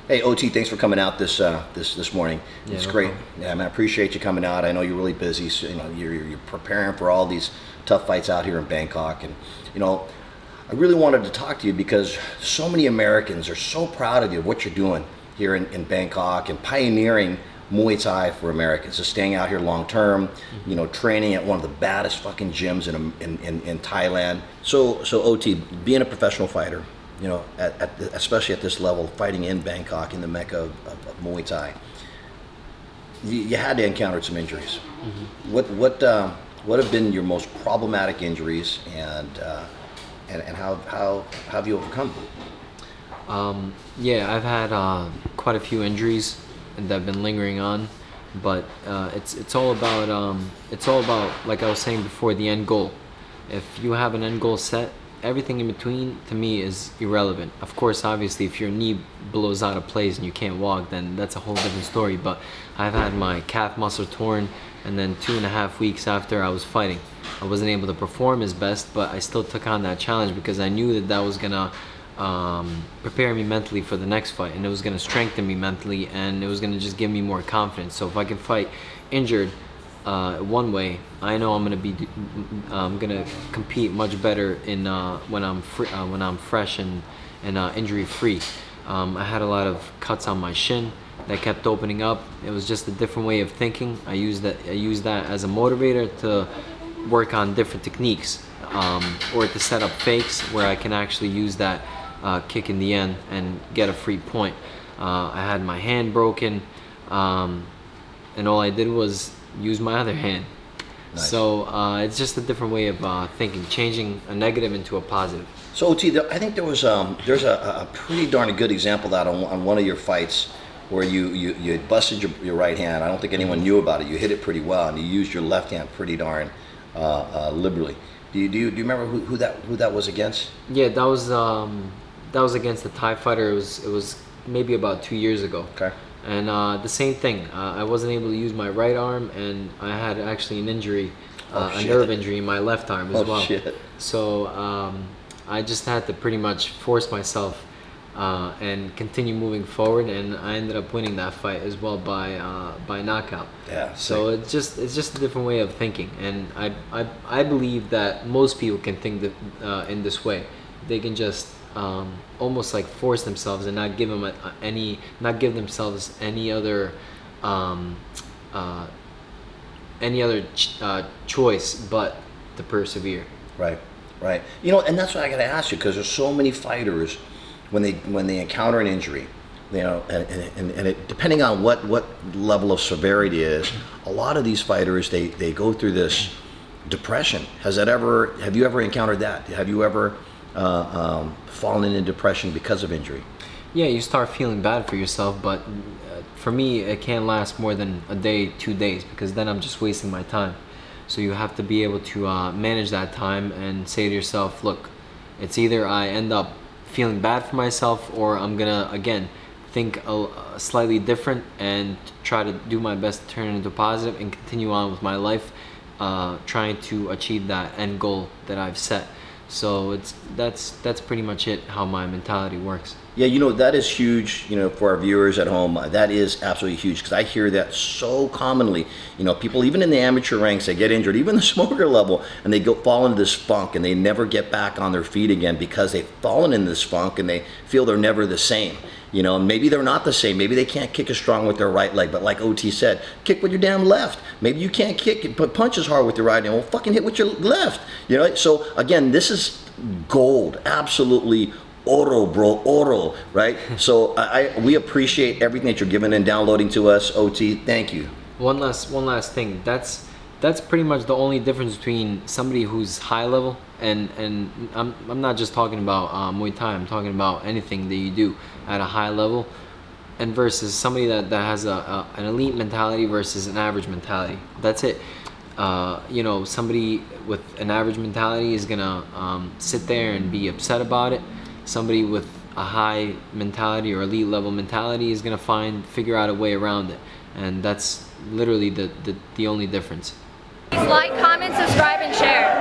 Hey OT, thanks for coming out this morning. Yeah, It's no great. problem. Yeah, man, I appreciate you coming out. I know you're really busy. So, you're preparing for all these tough fights out here in Bangkok, and I really wanted to talk to you because so many Americans are so proud of you, what you're doing here in Bangkok and pioneering Muay Thai for Americans. So staying out here long term, training at one of the baddest fucking gyms in Thailand. So OT, being a professional fighter, especially at this level, fighting in Bangkok, in the mecca of Muay Thai, you had to encounter some injuries. Mm-hmm. What have been your most problematic injuries, and how have you overcome them? Yeah, I've had quite a few injuries that have been lingering on, but it's all about like I was saying before, the end goal. If you have an end goal set, everything in between to me is irrelevant. Of course, obviously, if your knee blows out of place and you can't walk, then that's a whole different story. But I've had my calf muscle torn, and then 2.5 weeks after I was fighting, I wasn't able to perform as best, but I still took on that challenge because I knew that was gonna prepare me mentally for the next fight, and it was gonna strengthen me mentally, and it was gonna just give me more confidence. So if I can fight injured one way, I know I'm gonna compete much better in when I'm fresh and injury free. I had a lot of cuts on my shin that kept opening up. It was just a different way of thinking. I used that as a motivator to work on different techniques, or to set up fakes where I can actually use that kick in the end and get a free point. I had my hand broken, and all I did was use my other hand. Nice. So it's just a different way of thinking, changing a negative into a positive. So OT, I think there's a pretty darn good example of that on one of your fights where you busted your right hand. I don't think anyone knew about it. You hit it pretty well, and you used your left hand pretty darn liberally. Do you remember who that was against? Yeah, that was against a Thai fighter. It was maybe about 2 years ago. Okay. And the same thing. I wasn't able to use my right arm, and I had actually an injury, a nerve injury in my left arm as well. Shit. So I just had to pretty much force myself and continue moving forward, and I ended up winning that fight as well by knockout. Yeah. So it's just a different way of thinking, and I believe that most people can think in this way. They can just almost like force themselves and not give themselves any other choice but to persevere. Right. And that's what I got to ask you, because there's so many fighters when they encounter an injury, and it, depending on what level of severity it is, a lot of these fighters they go through this depression. Have you ever encountered that? Have you ever fallen into depression because of injury? Yeah, you start feeling bad for yourself, but for me, it can't last more than a day, 2 days, because then I'm just wasting my time. So you have to be able to manage that time and say to yourself, look, it's either I end up feeling bad for myself, or I'm gonna again think slightly different and try to do my best to turn it into positive and continue on with my life, trying to achieve that end goal that I've set. So that's pretty much it, how my mentality works. Yeah, that is huge, for our viewers at home. That is absolutely huge, because I hear that so commonly. People, even in the amateur ranks, they get injured, even the smoker level, and they fall into this funk, and they never get back on their feet again because they've fallen in this funk, and they feel they're never the same. Maybe they're not the same. Maybe they can't kick as strong with their right leg, but like OT said, kick with your damn left. Maybe you can't kick, but punch as hard with your right hand. Well, fucking hit with your left. So again, this is gold, absolutely oro, bro, oro, right? So we appreciate everything that you're giving and downloading to us, OT. Thank you. One last thing. That's pretty much the only difference between somebody who's high level and I'm not just talking about Muay Thai. I'm talking about anything that you do at a high level, and versus somebody that has an elite mentality versus an average mentality. That's it. Somebody with an average mentality is gonna sit there and be upset about it. Somebody with a high mentality or elite level mentality is gonna figure out a way around it, and that's literally the only difference. Please like, comment, subscribe, and share.